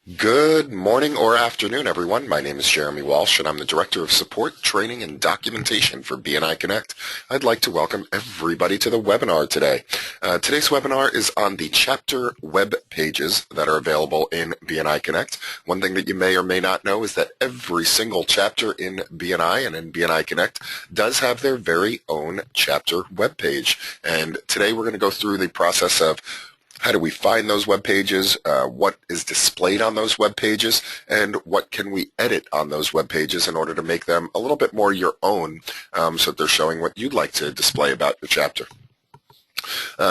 Good morning or afternoon, everyone. My name is Jeremy Walsh, and I'm the Director of Support, Training, and Documentation for BNI Connect. I'd like to welcome everybody to the webinar today. Today's webinar is on the chapter web pages that are available in BNI Connect. One thing that you may or may not know is that every single chapter in BNI and in BNI Connect does have their very own chapter web page. And today we're going to go through the process of how do we find those web pages, what is displayed on those web pages, and what can we edit on those web pages in order to make them a little bit more your own so that they're showing what you'd like to display about your chapter.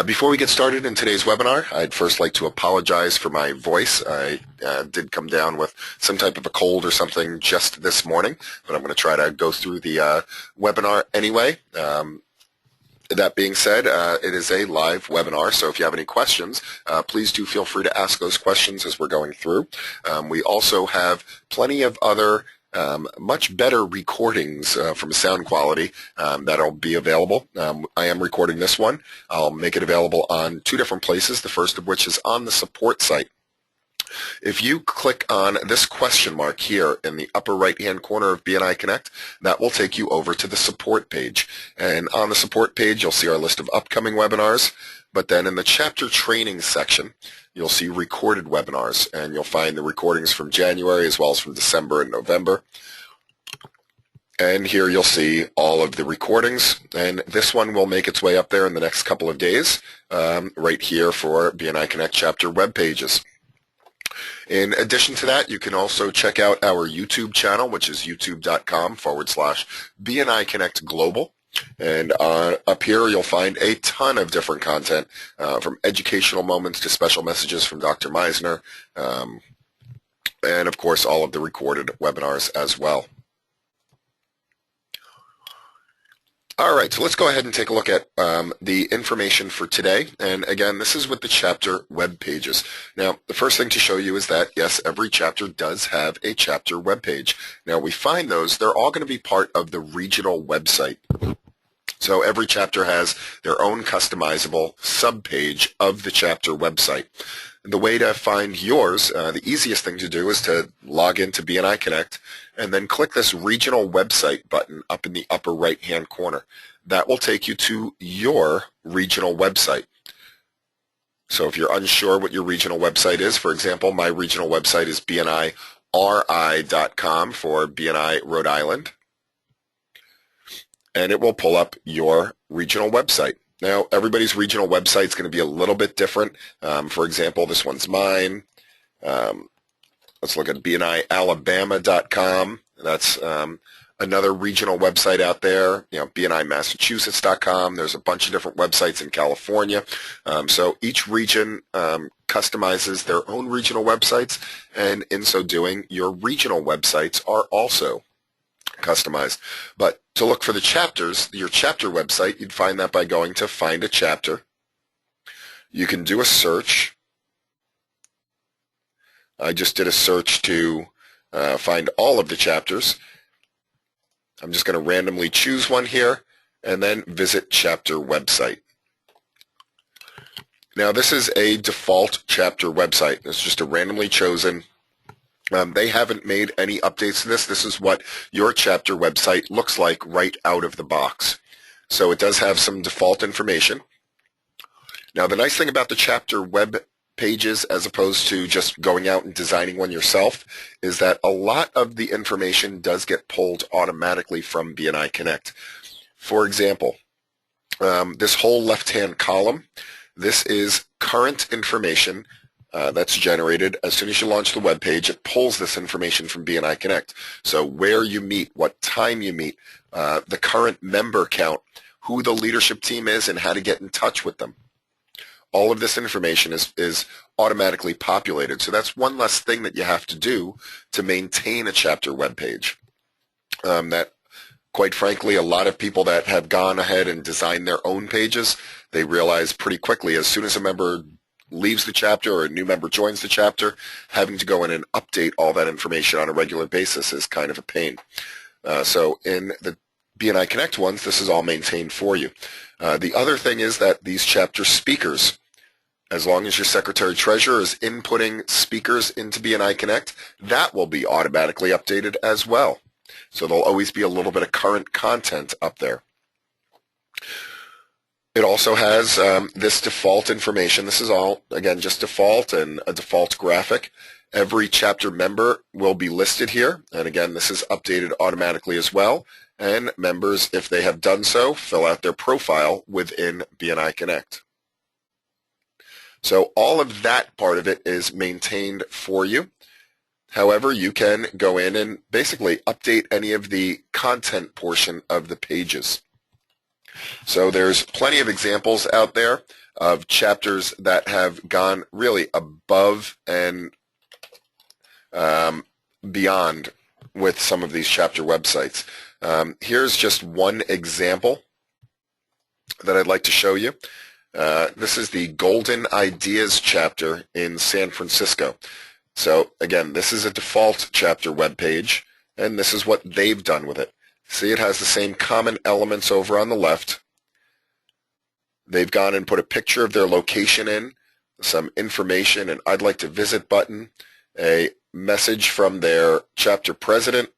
Before we get started in today's webinar, I'd first like to apologize for my voice. I did come down with some type of a cold or something just this morning, but I'm going to try to go through the webinar anyway. That being said, it is a live webinar, so if you have any questions, please do feel free to ask those questions as we're going through. We also have plenty of other much better recordings from a sound quality that'll be available. I am recording this one. I'll make it available on two different places, the first of which is on the support site. If you click on this question mark here in the upper right-hand corner of BNI Connect, that will take you over to the support page. And on the support page, you'll see our list of upcoming webinars. But then in the chapter training section, you'll see recorded webinars. And you'll find the recordings from January as well as from December and November. And here you'll see all of the recordings. And this one will make its way up there in the next couple of days, right here for BNI Connect chapter web pages. In addition to that, you can also check out our YouTube channel, which is youtube.com/BNI Connect Global. And up here, you'll find a ton of different content, from educational moments to special messages from Dr. Meisner, and of course, all of the recorded webinars as well. All right, so let's go ahead and take a look at the information for today. And again, this is with the chapter web pages. Now, the first thing to show you is that, yes, every chapter does have a chapter web page. Now, we find those, they're all going to be part of the regional website. So every chapter has their own customizable subpage of the chapter website. The way to find yours, the easiest thing to do is to log into BNI Connect and then click this regional website button up in the upper right-hand corner. That will take you to your regional website. So if you're unsure what your regional website is, for example, my regional website is bniri.com for BNI Rhode Island. And it will pull up your regional website. Now, everybody's regional website is going to be a little bit different. For example, this one's mine. Let's look at bnialabama.com. That's another regional website out there. You know, bnimassachusetts.com. There's a bunch of different websites in California. So each region customizes their own regional websites, and in so doing, your regional websites are also customized. But to look for the chapters, your chapter website, you'd find that by going to Find a Chapter. You can do a search. I just did a search to find all of the chapters. I'm just going to randomly choose one here and then visit chapter website. Now, this is a default chapter website. It's just a randomly chosen. They haven't made any updates to this. This is what your chapter website looks like right out of the box. So it does have some default information. Now, the nice thing about the chapter web pages, as opposed to just going out and designing one yourself, is that a lot of the information does get pulled automatically from BNI Connect. For example, this whole left-hand column, this is current information that's generated. As soon as you launch the web page, it pulls this information from BNI Connect. So where you meet, what time you meet, the current member count, who the leadership team is, and how to get in touch with them. All of this information is automatically populated. So that's one less thing that you have to do to maintain a chapter web page. That, quite frankly, a lot of people that have gone ahead and designed their own pages, they realize pretty quickly as soon as a member leaves the chapter or a new member joins the chapter, having to go in and update all that information on a regular basis is kind of a pain. So in the BNI Connect ones, this is all maintained for you. The other thing is that these chapter speakers As long as your secretary-treasurer is inputting speakers into BNI Connect, that will be automatically updated as well. So there'll always be a little bit of current content up there. It also has this default information. This is all, again, just default and a default graphic. Every chapter member will be listed here. And again, this is updated automatically as well. And members, if they have done so, fill out their profile within BNI Connect. So all of that part of it is maintained for you. However, you can go in and basically update any of the content portion of the pages. So there's plenty of examples out there of chapters that have gone really above and beyond with some of these chapter websites. Here's just one example that I'd like to show you. This is the Golden Ideas chapter in San Francisco. So again, this is a default chapter web page, and this is what they've done with it. See, it has the same common elements over on the left. They've gone and put a picture of their location in, some information, an I'd like to visit button, a message from their chapter president.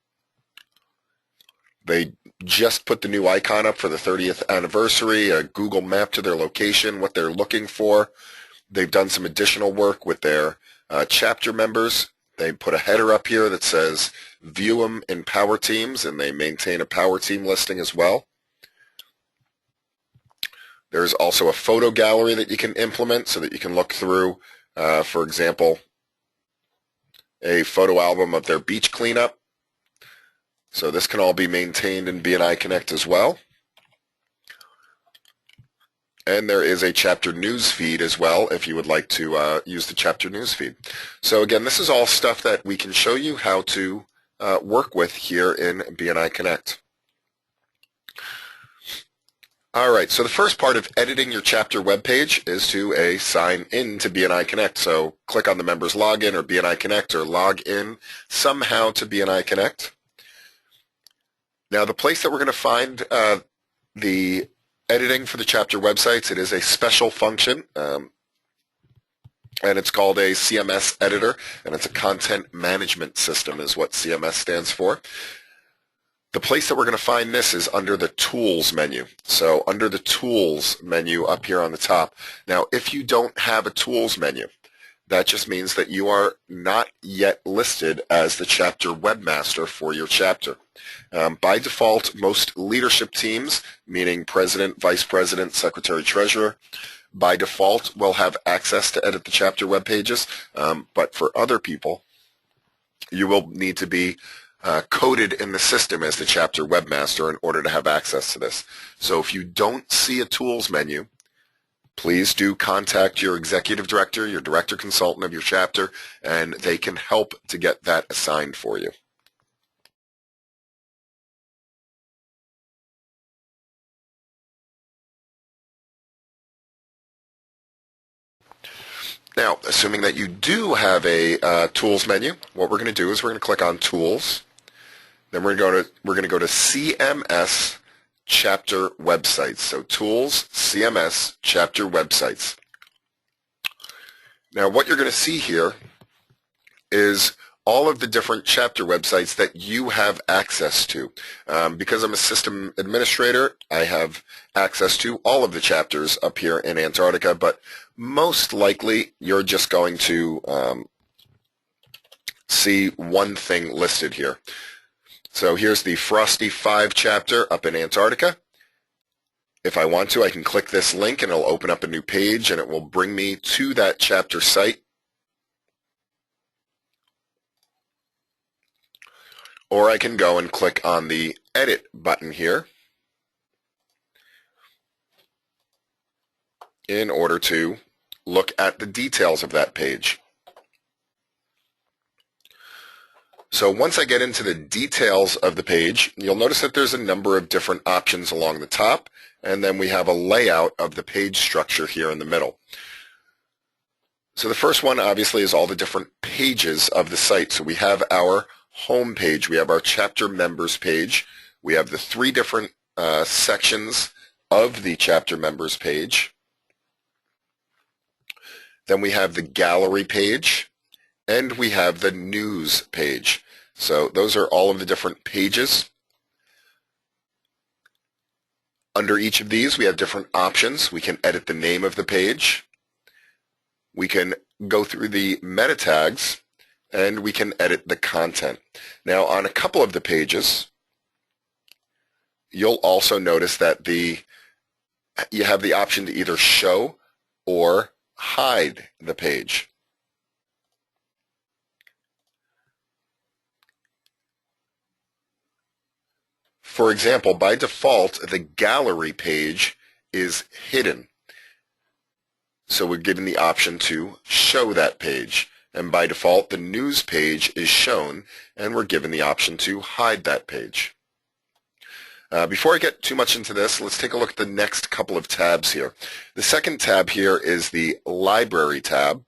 They just put the new icon up for the 30th anniversary, a Google map to their location, what they're looking for. They've done some additional work with their chapter members. They put a header up here that says view them in Power Teams, and they maintain a Power Team listing as well. There's also a photo gallery that you can implement so that you can look through, for example, a photo album of their beach cleanup. So this can all be maintained in BNI Connect as well. And there is a chapter news feed as well if you would like to use the chapter news feed. So again, this is all stuff that we can show you how to work with here in BNI Connect. All right, so the first part of editing your chapter webpage is to sign in to BNI Connect. So click on the members login or BNI Connect or log in somehow to BNI Connect. Now the place that we're going to find the editing for the chapter websites, it is a special function, and it's called a CMS editor, and it's a content management system is what CMS stands for. The place that we're going to find this is under the Tools menu. So under the Tools menu up here on the top. Now, if you don't have a Tools menu, that just means that you are not yet listed as the chapter webmaster for your chapter. By default, most leadership teams, meaning president, vice president, secretary, treasurer, by default will have access to edit the chapter web pages. But for other people, you will need to be coded in the system as the chapter webmaster in order to have access to this. So if you don't see a tools menu, please do contact your executive director, your director consultant of your chapter, and they can help to get that assigned for you. Now, assuming that you do have a tools menu, what we're going to do is we're going to click on Tools. Then we're going to go to CMS Chapter Websites. So Tools, CMS Chapter Websites. Now, what you're going to see here is all of the different chapter websites that you have access to. Because I'm a system administrator, I have access to all of the chapters up here in Antarctica, but most likely you're just going to see one thing listed here. So here's the Frosty 5 chapter up in Antarctica. If I want to, I can click this link and it'll open up a new page and it will bring me to that chapter site. Or I can go and click on the Edit button here in order to look at the details of that page. So once I get into the details of the page, you'll notice that there's a number of different options along the top, and then we have a layout of the page structure here in the middle. So the first one obviously is all the different pages of the site. So we have our home page, we have our chapter members page, we have the three different sections of the chapter members page. Then we have the gallery page, and we have the news page. So those are all of the different pages. Under each of these, we have different options. We can edit the name of the page. We can go through the meta tags, and we can edit the content. Now, on a couple of the pages, you'll also notice that you have the option to either show or hide the page. For example, by default, the gallery page is hidden. So we're given the option to show that page. And by default, the news page is shown, and we're given the option to hide that page. Before I get too much into this, let's take a look at the next couple of tabs here. The second tab here is the library tab.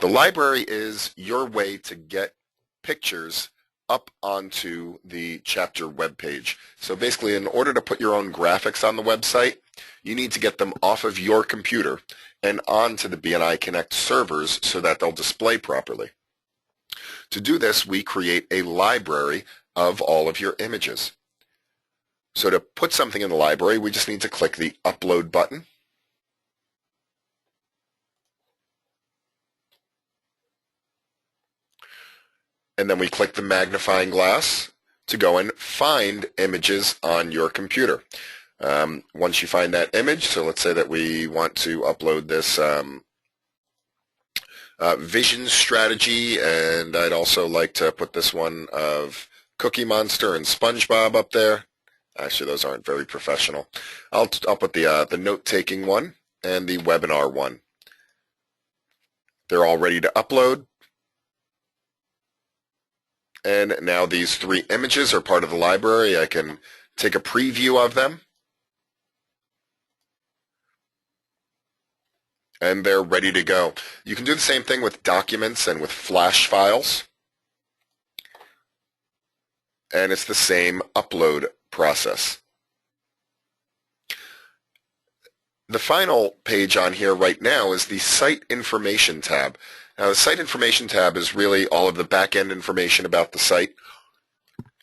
The library is your way to get pictures up onto the chapter web page. So basically, in order to put your own graphics on the website, you need to get them off of your computer and onto the BNI Connect servers so that they'll display properly. To do this, we create a library of all of your images. So to put something in the library, we just need to click the Upload button. And then we click the magnifying glass to go and find images on your computer. Once you find that image, so let's say that we want to upload this vision strategy, and I'd also like to put this one of Cookie Monster and SpongeBob up there. Actually, those aren't very professional. I'll put the note-taking one and the webinar one. They're all ready to upload. And now these three images are part of the library. I can take a preview of them. And they're ready to go. You can do the same thing with documents and with Flash files. And it's the same upload process. The final page on here right now is the Site Information tab. Now, the Site Information tab is really all of the back-end information about the site.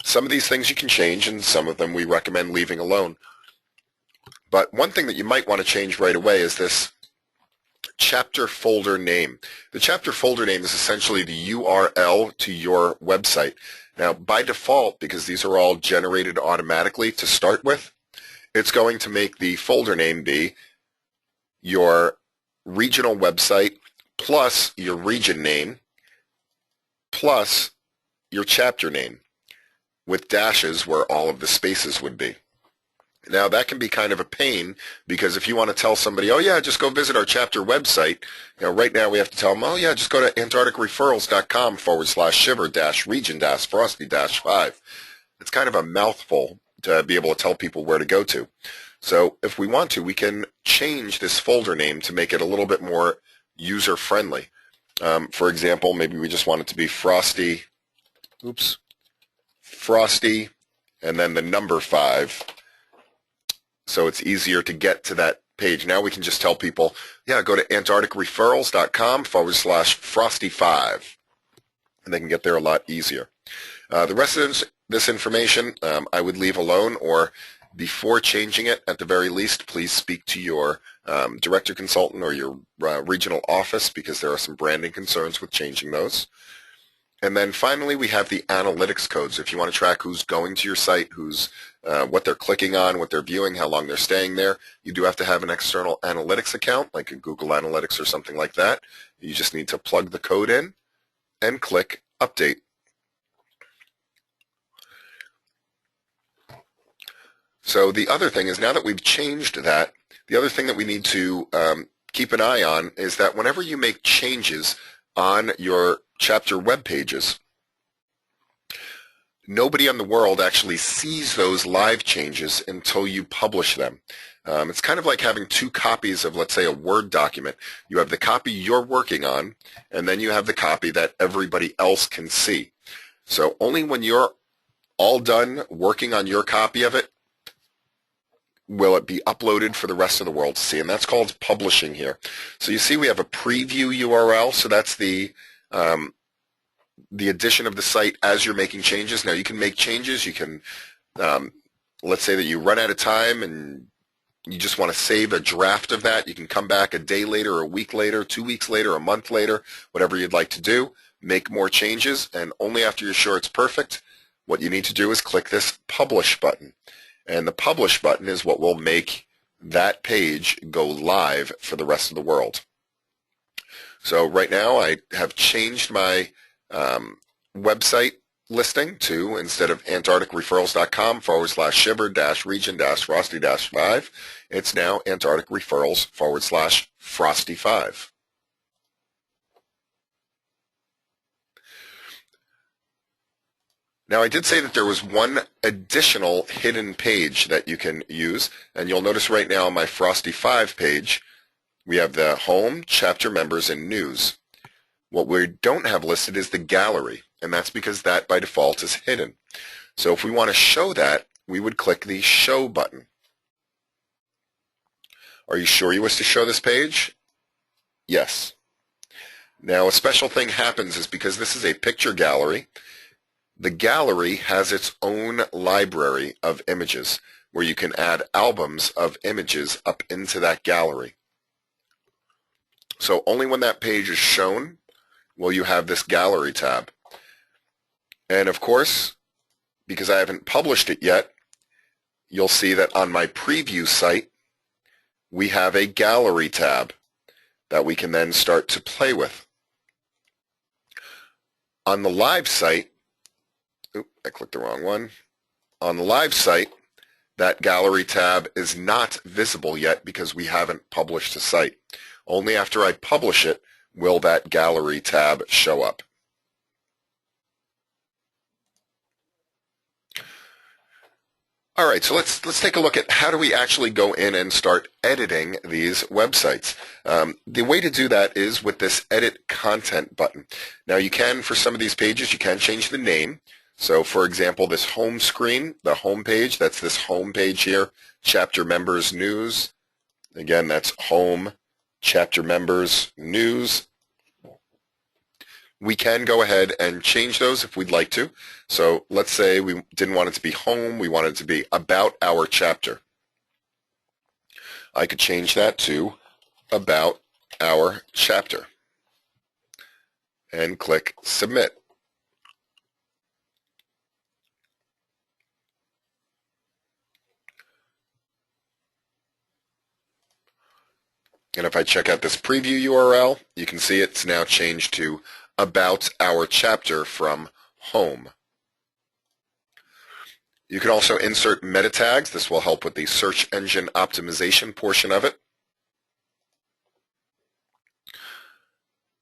Some of these things you can change, and some of them we recommend leaving alone. But one thing that you might want to change right away is this chapter folder name. The chapter folder name is essentially the URL to your website. Now, by default, because these are all generated automatically to start with, it's going to make the folder name be your regional website plus your region name plus your chapter name with dashes where all of the spaces would be. Now, that can be kind of a pain because if you want to tell somebody, oh, yeah, just go visit our chapter website, right now we have to tell them, oh, yeah, just go to antarcticreferrals.com/shiver-region-frosty-5. It's kind of a mouthful to be able to tell people where to go to. So if we want to, we can change this folder name to make it a little bit more user-friendly. For example, maybe we just want it to be Frosty, and then the number 5. So it's easier to get to that page. Now we can just tell people, yeah, go to antarcticreferrals.com/frosty5. And they can get there a lot easier. The rest of this information I would leave alone, or before changing it, at the very least, please speak to your director consultant or your regional office because there are some branding concerns with changing those. And then finally, we have the analytics codes. If you want to track who's going to your site, what they're clicking on, what they're viewing, how long they're staying there, you do have to have an external analytics account, like a Google Analytics or something like that. You just need to plug the code in and click Update. So the other thing is, now that we've changed that, the other thing that we need to keep an eye on is that whenever you make changes on your chapter web pages, nobody in the world actually sees those live changes until you publish them. It's kind of like having two copies of, let's say, a Word document. You have the copy you're working on, and then you have the copy that everybody else can see. So only when you're all done working on your copy of it will it be uploaded for the rest of the world to see, and that's called publishing here. So you see we have a preview URL, so that's the addition of the site as you're making changes. Now you can make changes. You can, let's say that you run out of time and you just want to save a draft of that. You can come back a day later, a week later, 2 weeks later, a month later, whatever you'd like to do, make more changes, and only after you're sure it's perfect, what you need to do is click this publish button. And the publish button is what will make that page go live for the rest of the world. So right now I have changed my website listing to, instead of antarcticreferrals.com/shiver-region-frosty-5, it's now antarcticreferrals/frosty5. Now I did say that there was one additional hidden page that you can use, and you'll notice right now on my Frosty 5 page we have the home, chapter members, and news. What we don't have listed is the gallery, and that's because that by default is hidden. So if we want to show that, we would click the show button. Are you sure you wish to show this page? Yes. Now a special thing happens is because this is a picture gallery, the gallery has its own library of images where you can add albums of images up into that gallery. So only when that page is shown will you have this gallery tab. And of course, because I haven't published it yet, you'll see that on my preview site we have a gallery tab that we can then start to play with. On the live site, I clicked the wrong one. On the live site, that gallery tab is not visible yet because we haven't published the site. Only after I publish it will that gallery tab show up. All right, so let's take a look at how do we actually go in and start editing these websites. The way to do that is with this Edit Content button. Now you can, for some of these pages, you can change the name. So for example, this home screen, the home page, that's this home page here, chapter members news. Again, that's home, chapter members news. We can go ahead and change those if we'd like to. So let's say we didn't want it to be home, we wanted it to be about our chapter. I could change that to about our chapter and click submit. And if I check out this preview URL, you can see it's now changed to about our chapter from home. You can also insert meta tags. This will help with the search engine optimization portion of it.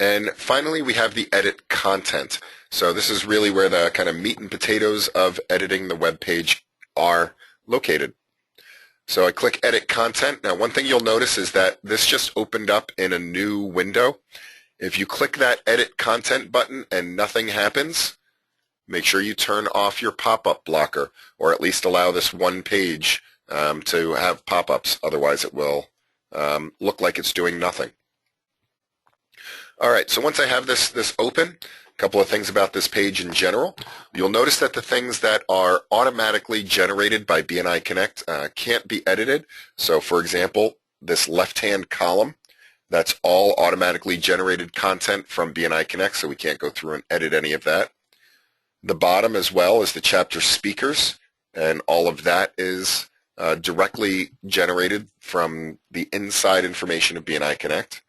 And finally, we have the edit content. So this is really where the kind of meat and potatoes of editing the web page are located. So I click Edit Content. Now one thing you'll notice is that this just opened up in a new window. If you click that Edit Content button and nothing happens, make sure you turn off your pop-up blocker, or at least allow this one page to have pop-ups. Otherwise it will look like it's doing nothing. All right, so once I have this open, a couple of things about this page in general. You'll notice that the things that are automatically generated by BNI Connect can't be edited. So for example, this left-hand column, that's all automatically generated content from BNI Connect, so we can't go through and edit any of that. The bottom as well is the chapter speakers, and all of that is directly generated from the inside information of BNI Connect.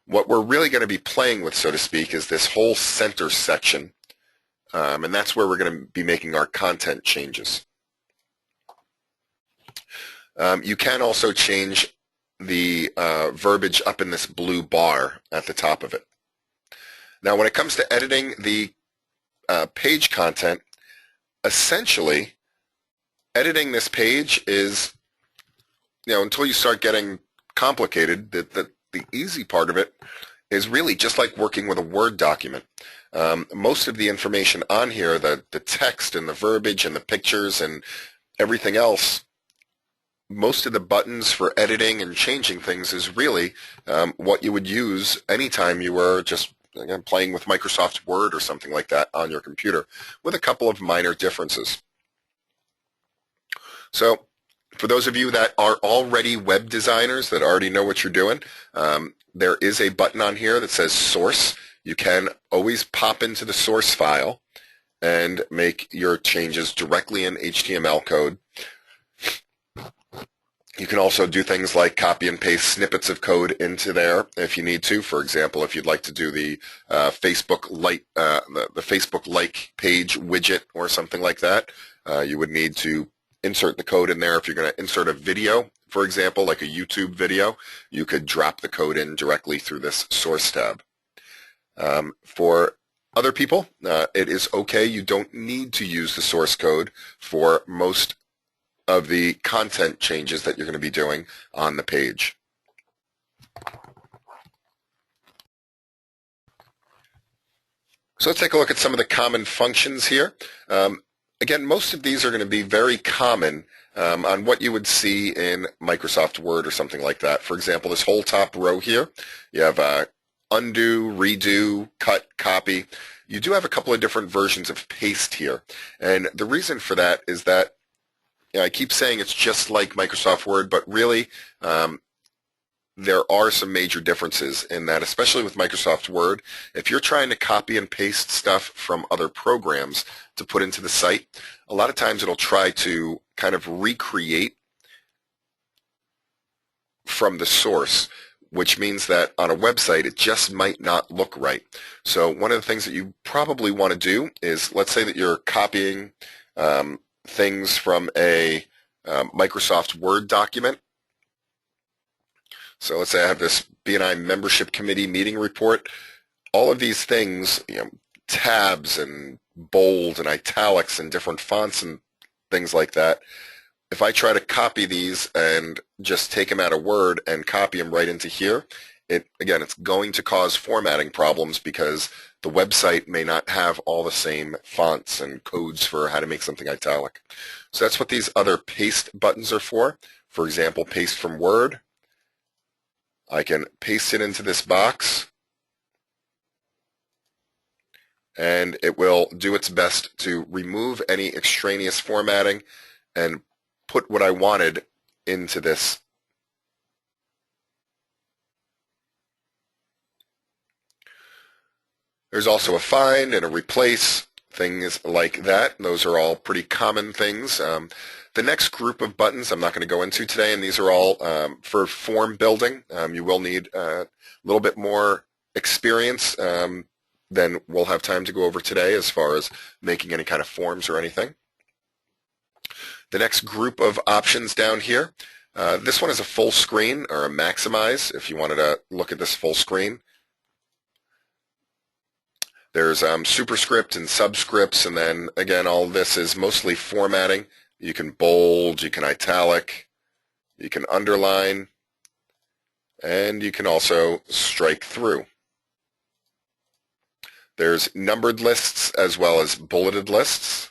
What we're really going to be playing with, so to speak, is this whole center section, and that's where we're going to be making our content changes. You can also change the verbiage up in this blue bar at the top of it. Now when it comes to editing the page content, essentially editing this page is, until you start getting complicated, the easy part of it is really just like working with a Word document. Most of the information on here, the text and the verbiage and the pictures and everything else, most of the buttons for editing and changing things is really what you would use anytime you were just, again, playing with Microsoft Word or something like that on your computer, with a couple of minor differences. So for those of you that are already web designers that already know what you're doing, there is a button on here that says Source. You can always pop into the source file and make your changes directly in HTML code. You can also do things like copy and paste snippets of code into there if you need to. For example, if you'd like to do the Facebook like page widget or something like that, you would need to insert the code in there. If you're going to insert a video, for example, like a YouTube video, you could drop the code in directly through this source tab. For other people, it is okay. You don't need to use the source code for most of the content changes that you're going to be doing on the page. So let's take a look at some of the common functions here. Again, most of these are going to be very common on what you would see in Microsoft Word or something like that. For example, this whole top row here, you have undo, redo, cut, copy. You do have a couple of different versions of paste here. And the reason for that is that I keep saying it's just like Microsoft Word, but really there are some major differences in that, especially with Microsoft Word. If you're trying to copy and paste stuff from other programs to put into the site, a lot of times it'll try to kind of recreate from the source, which means that on a website it just might not look right. So one of the things that you probably want to do is, let's say that you're copying things from a Microsoft Word document. So let's say I have this BNI membership committee meeting report. All of these things, tabs and bold and italics and different fonts and things like that, if I try to copy these and just take them out of Word and copy them right into here, it's going to cause formatting problems because the website may not have all the same fonts and codes for how to make something italic. So that's what these other paste buttons are for. For example, paste from Word. I can paste it into this box, and it will do its best to remove any extraneous formatting and put what I wanted into this. There's also a find and a replace, things like that. Those are all pretty common things. The next group of buttons I'm not going to go into today, and these are all for form building. You will need a little bit more experience than we'll have time to go over today as far as making any kind of forms or anything. The next group of options down here, this one is a full screen or a maximize if you wanted to look at this full screen. There's superscript and subscripts, and then again all this is mostly formatting. You can bold, you can italic, you can underline, and you can also strike through. There's numbered lists as well as bulleted lists.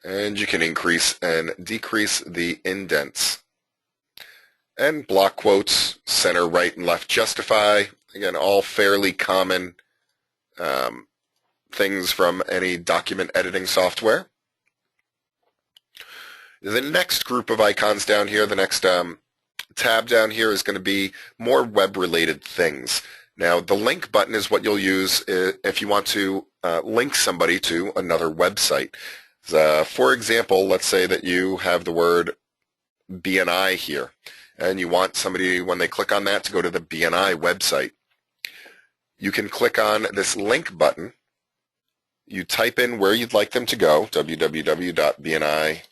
And you can increase and decrease the indents. And block quotes, center, right, and left justify. Again, all fairly common things from any document editing software. The next group of icons down here, the next tab down here is going to be more web-related things. Now, the link button is what you'll use if you want to link somebody to another website. For example, let's say that you have the word BNI here, and you want somebody, when they click on that, to go to the BNI website. You can click on this link button. You type in where you'd like them to go, www.bni.com,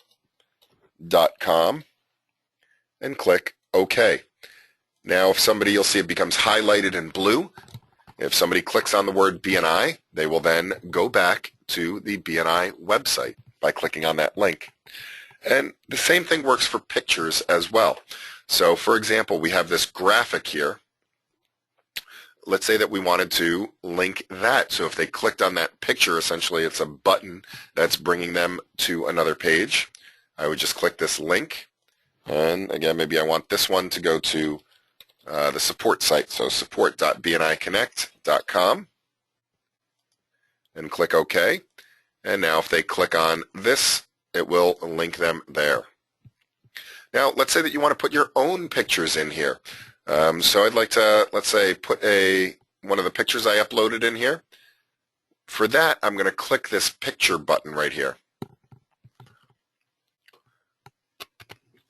and click OK. Now, if somebody, you'll see it becomes highlighted in blue. If somebody clicks on the word BNI, they will then go back to the BNI website by clicking on that link. And the same thing works for pictures as well. So, for example, we have this graphic here let's say that we wanted to link that. So if they clicked on that picture, essentially it's a button that's bringing them to another page. I would just click this link. And again, maybe I want this one to go to the support site. So support.bniconnect.com and click OK. And now if they click on this, it will link them there. Now, let's say that you want to put your own pictures in here. So I'd like to, let's say, put one of the pictures I uploaded in here. For that, I'm going to click this picture button right here.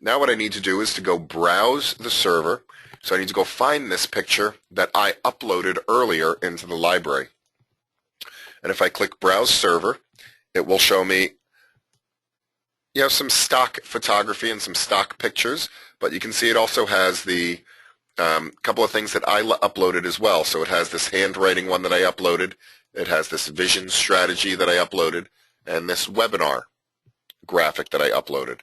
Now what I need to do is to go browse the server. So I need to go find this picture that I uploaded earlier into the library. And if I click Browse Server, it will show me some stock photography and some stock pictures, but you can see it also has the couple of things that I uploaded as well. So it has this handwriting one that I uploaded, it has this vision strategy that I uploaded, and this webinar graphic that I uploaded.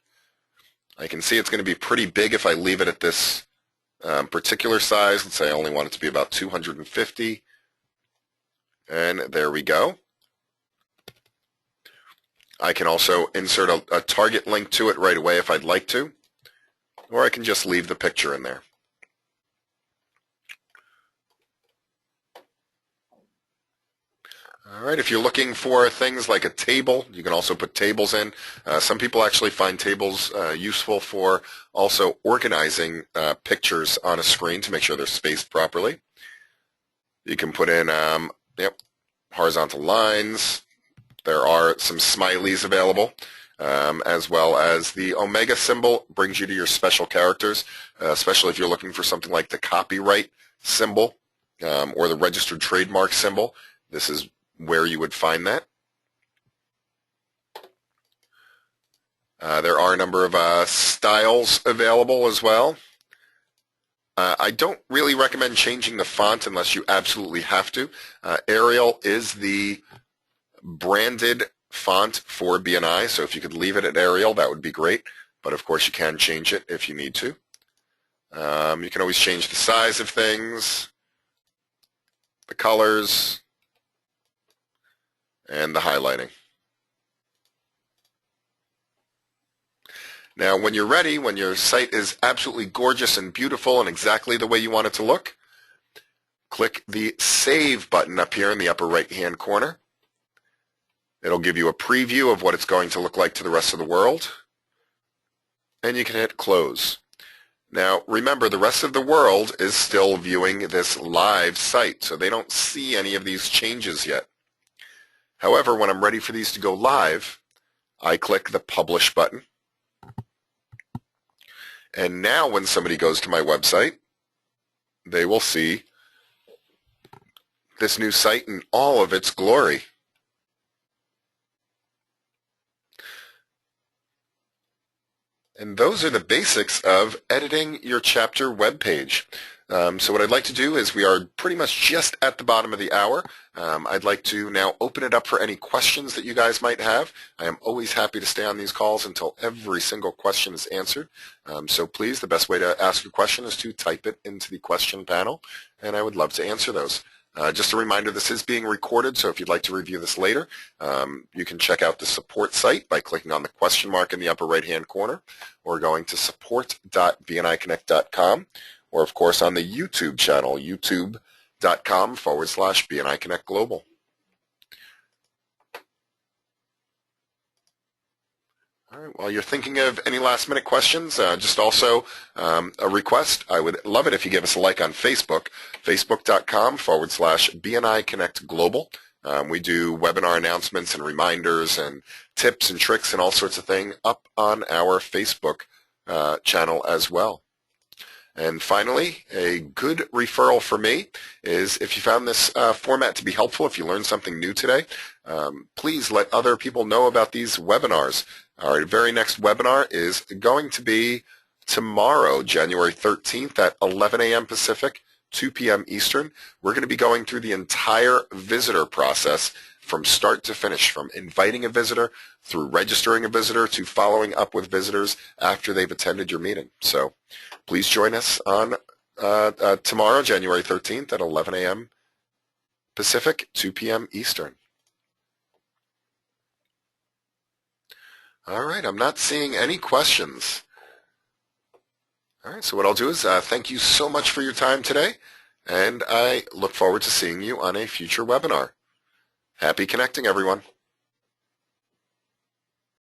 I can see it's going to be pretty big if I leave it at this particular size. Let's say I only want it to be about 250, and there we go. I can also insert a target link to it right away if I'd like to, or I can just leave the picture in there. All right, if you're looking for things like a table, you can also put tables in. Some people actually find tables useful for also organizing pictures on a screen to make sure they're spaced properly. You can put in horizontal lines. There are some smileys available, as well as the omega symbol brings you to your special characters, especially if you're looking for something like the copyright symbol or the registered trademark symbol. This is where you would find that. There are a number of styles available as well. I don't really recommend changing the font unless you absolutely have to. Arial is the branded font for BNI, so if you could leave it at Arial, that would be great. But of course, you can change it if you need to. You can always change the size of things, the colors, and the highlighting. Now, when you're ready, when your site is absolutely gorgeous and beautiful and exactly the way you want it to look, click the Save button up here in the upper right-hand corner. It'll give you a preview of what it's going to look like to the rest of the world. And you can hit Close. Now, remember, the rest of the world is still viewing this live site, so they don't see any of these changes yet. However, when I'm ready for these to go live, I click the Publish button. And now when somebody goes to my website, they will see this new site in all of its glory. And those are the basics of editing your chapter web page. So what I'd like to do is, we are pretty much just at the bottom of the hour. I'd like to now open it up for any questions that you guys might have. I am always happy to stay on these calls until every single question is answered. So please, the best way to ask a question is to type it into the question panel, and I would love to answer those. Just a reminder, this is being recorded, so if you'd like to review this later, you can check out the support site by clicking on the question mark in the upper right-hand corner, or going to support.bniconnect.com, or of course on the YouTube channel, youtube.com/BNI Connect Global. All right, while you're thinking of any last-minute questions, just also a request. I would love it if you give us a like on Facebook, facebook.com/BNI Connect Global. We do webinar announcements and reminders and tips and tricks and all sorts of things up on our Facebook channel as well. And finally, a good referral for me is, if you found this format to be helpful, if you learned something new today, please let other people know about these webinars. Our very next webinar is going to be tomorrow, January 13th at 11 a.m. Pacific, 2 p.m. Eastern. We're going to be going through the entire visitor process from start to finish, from inviting a visitor, through registering a visitor, to following up with visitors after they've attended your meeting. So please join us on tomorrow, January 13th at 11 a.m. Pacific, 2 p.m. Eastern. All right, I'm not seeing any questions. All right, so what I'll do is thank you so much for your time today, and I look forward to seeing you on a future webinar. Happy connecting, everyone.